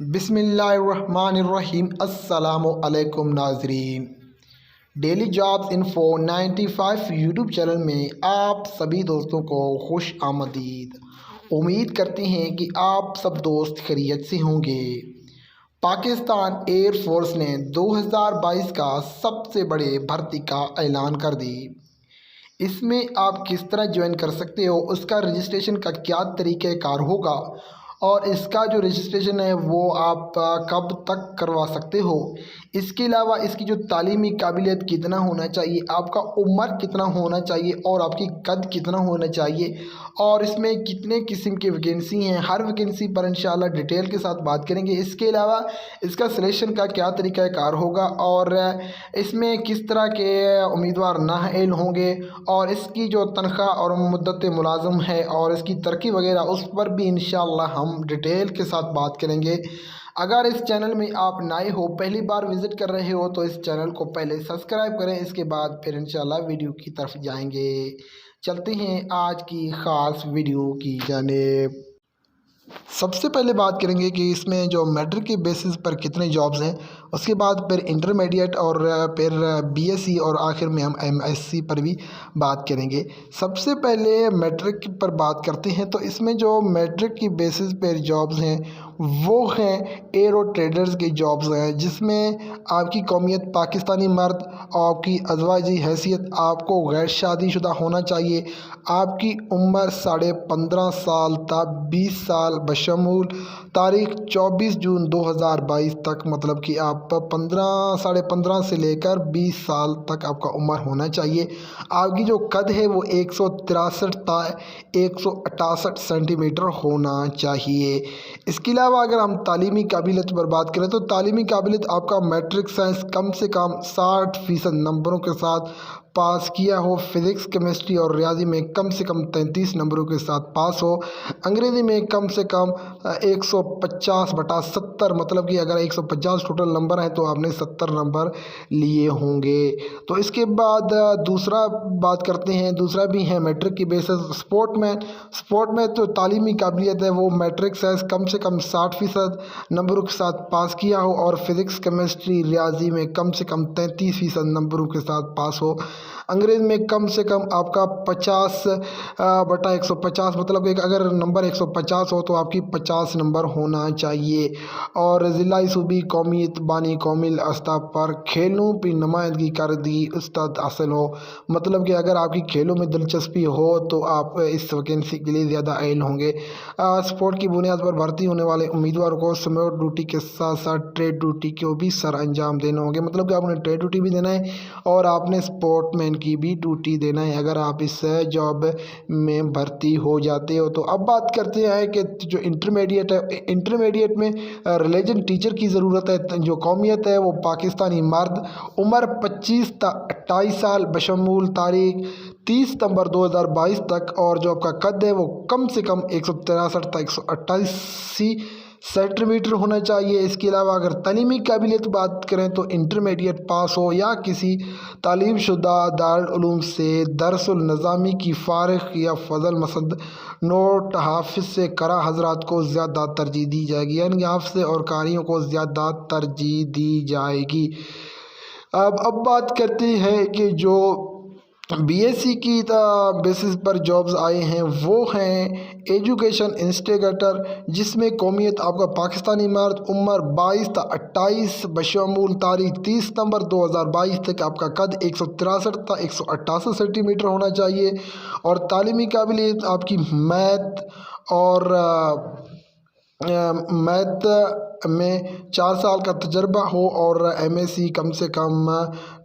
بسم اللہ الرحمن الرحیم۔ السلام علیکم ناظرین، daily jobs info 95 YouTube channel میں آپ سبھی دوستوں کو خوش آمدید۔ امید کرتے ہیں کہ آپ سب دوست خیریت سے ہوں گے۔ پاکستان ایئر فورس نے 2022 کا سب سے بڑے بھرتی کا اعلان کر دی۔ اس میں آپ کس طرح جوائن کر سکتے ہو، اس کا رجسٹریشن کا کیا طریقہ کار ہوگا اور اس کا جو رجسٹریشن ہے وہ آپ کب تک کروا سکتے ہو۔ اس کے علاوہ اس کی جو تعلیمی قابلیت کتنا ہونا چاہیے، آپ کا عمر کتنا ہونا چاہیے اور آپ کی قد کتنا ہونا چاہیے، اور اس میں کتنے قسم کی ویکینسی ہیں، ہر ویکینسی پر انشاءاللہ ڈیٹیل کے ساتھ بات کریں گے۔ اس کے علاوہ اس کا سلیکشن کا کیا طریقہ کار ہوگا اور اس میں کس طرح کے امیدوار نااہل ہوں گے، اور اس کی جو تنخواہ اور مدت ملازم ہے اور اس کی ترقی وغیرہ، اس پر بھی انشاءاللہ ہم ڈیٹیل کے ساتھ بات کریں گے۔ اگر اس چینل میں آپ نئے ہو، پہلی بار وزٹ کر رہے ہو، تو اس چینل کو پہلے سبسکرائب کریں، اس کے بعد پھر انشاءاللہ ویڈیو کی طرف جائیں گے۔ چلتے ہیں آج کی خاص ویڈیو کی جانب۔ سب سے پہلے بات کریں گے کہ اس میں جو میٹرک کے بیسس پر کتنے جابز ہیں، اس کے بعد پھر انٹرمیڈیٹ اور پھر بی ایس سی، اور آخر میں ہم ایم ایس سی پر بھی بات کریں گے۔ سب سے پہلے میٹرک پر بات کرتے ہیں، تو اس میں جو میٹرک کی بیسس پر جابز ہیں وہ ہیں ایرو ٹریڈرز کے جابز ہیں، جس میں آپ کی قومیت پاکستانی مرد، آپ کی ازواجی حیثیت آپ کو غیر شادی شدہ ہونا چاہیے، آپ کی عمر 15.5 سال تا 20 سال بشمول تاریخ 24 جون 2022 تک، مطلب کہ آپ 15 سے لے کر 20 سال تک آپ کا عمر ہونا چاہیے۔ آپ کی جو قد ہے وہ 163 تا 168 سینٹی میٹر ہونا چاہیے۔ اس کے علاوہ اگر ہم تعلیمی قابلیت پر بات کریں، تو تعلیمی قابلیت آپ کا میٹرک سائنس کم سے کم 60% نمبروں کے ساتھ پاس کیا ہو، فزکس، کیمسٹری اور ریاضی میں کم سے کم 33 نمبروں کے ساتھ پاس ہو، انگریزی میں کم سے کم 150/70، مطلب کہ اگر 150 ٹوٹل نمبر ہیں تو آپ نے 70 نمبر لیے ہوں گے۔ تو اس کے بعد دوسرا بات کرتے ہیں، دوسرا بھی ہے میٹرک کی بیسس سپورٹ میں تو تعلیمی قابلیت ہے وہ میٹرک سائنس کم سے کم 60% نمبروں کے ساتھ پاس کیا ہو، اور فزکس، کیمسٹری، ریاضی میں کم سے کم 33% نمبروں کے ساتھ پاس ہو، انگریزی میں کم سے کم آپ کا 50/150، مطلب کہ اگر نمبر 150 ہو تو آپ کی 50 نمبر ہونا چاہیے، اور ضلعی صوبی قومیت بانی قومل استاذ پر کھیلوں پہ نمائندگی کر دی استاد حاصل ہو، مطلب کہ اگر آپ کی کھیلوں میں دلچسپی ہو تو آپ اس ویکینسی کے لیے زیادہ اہل ہوں گے۔ سپورٹ کی بنیاد پر بھرتی ہونے والے امیدواروں کو سمیٹ ڈیوٹی کے ساتھ ساتھ ٹریڈ ڈیوٹی کو بھی سر انجام دینے ہوں گے، مطلب کہ آپ نے ٹریڈ ڈیوٹی بھی دینا ہے اور آپ نے سپورٹ مین کی بھی ڈیوٹی دینا ہے اگر آپ اس جاب میں بھرتی ہو جاتے ہو۔ تو اب بات کرتے ہیں کہ جو انٹرمیڈیٹ ہے، انٹرمیڈیٹ میں ریلیجن ٹیچر کی ضرورت ہے، جو قومیت ہے وہ پاکستانی مرد، عمر 25 تا 28 سال بشمول تاریخ 30 ستمبر 2022 تک، اور جو آپ کا قد ہے وہ کم سے کم 163 تا 188 سینٹی میٹر ہونا چاہیے۔ اس کے علاوہ اگر تعلیمی قابلیت بات کریں تو انٹرمیڈیٹ پاس ہو یا کسی تعلیم شدہ دارالعلوم سے درس النظامی کی فارغ یا فضل مسند نوٹ حافظ سے کرا حضرات کو زیادہ ترجیح دی جائے گی، یعنی حافظ اور قاریوں کو زیادہ ترجیح دی جائے گی۔ اب بات کرتے ہیں کہ جو بی ایس سی کی بیسس پر جابز آئے ہیں وہ ہیں ایجوکیشن انسٹیگیٹر، جس میں قومیت آپ کا پاکستانی مرد، عمر 22 تا 28 بشمول تاریخ 30 ستمبر 2022 تک، آپ کا قد 163 تا 188 سینٹی میٹر ہونا چاہیے، اور تعلیمی قابلیت آپ کی میتھ میں 4 سال کا تجربہ ہو، اور ایم ایس سی کم سے کم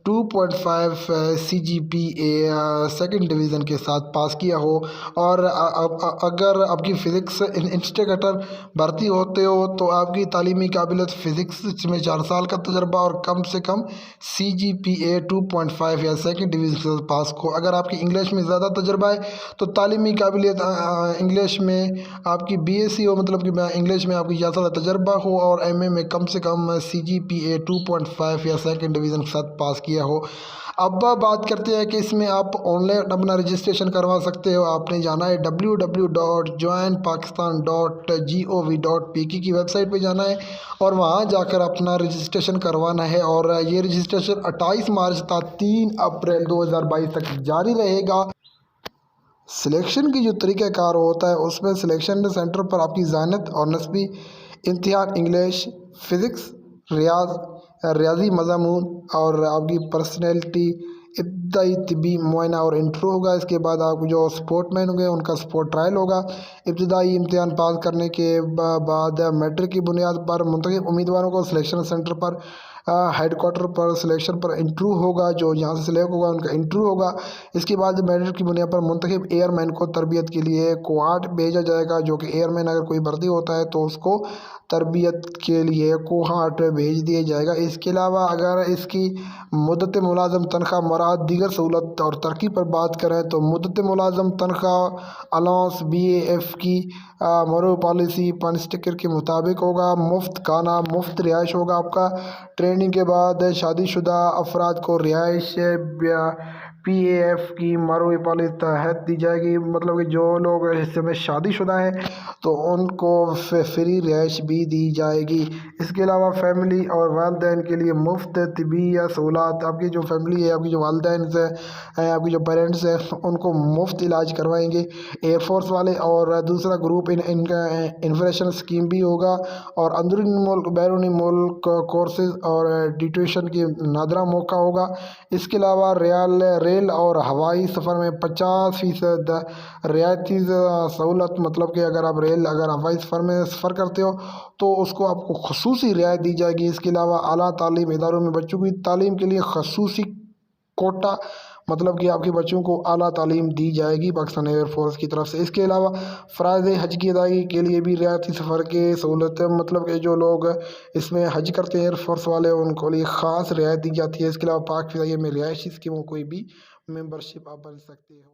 2.5 سی جی پی اے سیکنڈ ڈویژن کے ساتھ پاس کیا ہو، اور اگر آپ کی فزکس انسٹیگیٹر بھرتی ہوتے ہو تو آپ کی تعلیمی قابلیت فزکس میں 4 سال کا تجربہ اور کم سے کم سی جی پی اے 2.5 یا سیکنڈ ڈویژن سے پاس ہو۔ اگر آپ کی انگلش میں زیادہ تجربہ ہے تو تعلیمی قابلیت انگلش میں آپ کی بی ایس سی ہو، مطلب کہ انگلش میں آپ کی زیادہ تجربہ ہو، اور ایم اے میں کم سے کم سی جی پی اے 2.5 یا سیکنڈ ڈویژن کے ساتھ پاس کیا کیا ہو۔ اب بات کرتے ہیں کہ اس میں آپ آن لائن اپنا رجسٹریشن کروا سکتے ہو۔ آپ نے جانا ہے www.joinpakistan.gov.pk کی ویب سائٹ پہ جانا ہے اور وہاں جا کر اپنا رجسٹریشن کروانا ہے، اور یہ رجسٹریشن 28 مارچ تا 3 اپریل 2022 تک جاری رہے گا۔ سلیکشن کی جو طریقہ کار ہوتا ہے اس میں سلیکشن سینٹر پر آپ کی ذہانت اور نسبی امتحان انگلش، فزکس، ریاضی مضامون اور آپ کی پرسنالٹی، ابتدائی طبی معائنہ اور انٹرویو ہوگا۔ اس کے بعد آپ جو سپورٹ مین ہوں گے ان کا سپورٹ ٹرائل ہوگا۔ ابتدائی امتحان پاس کرنے کے بعد میٹرک کی بنیاد پر منتخب امیدواروں کو سلیکشن سینٹر پر ہیڈ کوارٹر پر سلیکشن پر انٹرویو ہوگا، جو یہاں سے سلیکٹ ہوگا ان کا انٹرویو ہوگا۔ اس کے بعد میرٹ کی بنیاد پر منتخب ایئر مین کو تربیت کے لیے کوہارٹ بھیجا جائے گا، جو کہ ایئر مین اگر کوئی بھرتی ہوتا ہے تو اس کو تربیت کے لیے کوہارٹ بھیج دیا جائے گا۔ اس کے علاوہ اگر اس کی مدت ملازم تنخواہ مراد دیگر سہولت اور ترقی پر بات کریں تو مدت ملازم تنخواہ الاؤنس BAF کی مرو پالیسی 5 سٹکر کے مطابق ہوگا۔ مفت کھانا، مفت رہائش ہوگا آپ کا۔ ٹریننگ کے بعد شادی شدہ افراد کو رہائش PAF کی مرو پالیسی تحت دی جائے گی، مطلب کہ جو لوگ اس میں شادی شدہ ہیں تو ان کو فری رہائش بھی دی جائے گی۔ اس کے علاوہ فیملی اور والدین کے لیے مفت طبی سہولات، آپ کی جو فیملی ہے، آپ کی جو والدین ہیں، آپ کی جو پیرنٹس ہیں، ان کو مفت علاج کروائیں گے ایئر فورس والے۔ اور دوسرا گروپ ان کا انفریشن اسکیم بھی ہوگا، اور اندرونی ملک بیرونی ملک کورسز اور ڈیوٹیشن کی نادرہ موقع ہوگا۔ اس کے علاوہ ریل اور ہوائی سفر میں 50% رعایتی سہولت، مطلب کہ اگر ہوائی سفر میں سفر کرتے ہو تو اس کو آپ کو خصوصی رعایت دی جائے گی۔ اس کے علاوہ اعلیٰ تعلیم اداروں میں بچوں کی تعلیم کے لیے خصوصی کوٹا، مطلب کہ آپ کے بچوں کو اعلیٰ تعلیم دی جائے گی پاکستان ایئر فورس کی طرف سے۔ اس کے علاوہ فرائض حج کی ادائیگی کے لیے بھی رعایتی سفر کی سہولتیں، مطلب کہ جو لوگ اس میں حج کرتے ہیں ایئر فورس والے ان کو لیے خاص رعایت دی جاتی ہے۔ اس کے علاوہ پاک فضائیہ میں رہائشی اسکیموں کوئی بھی ممبرشپ آپ بن سکتے ہو۔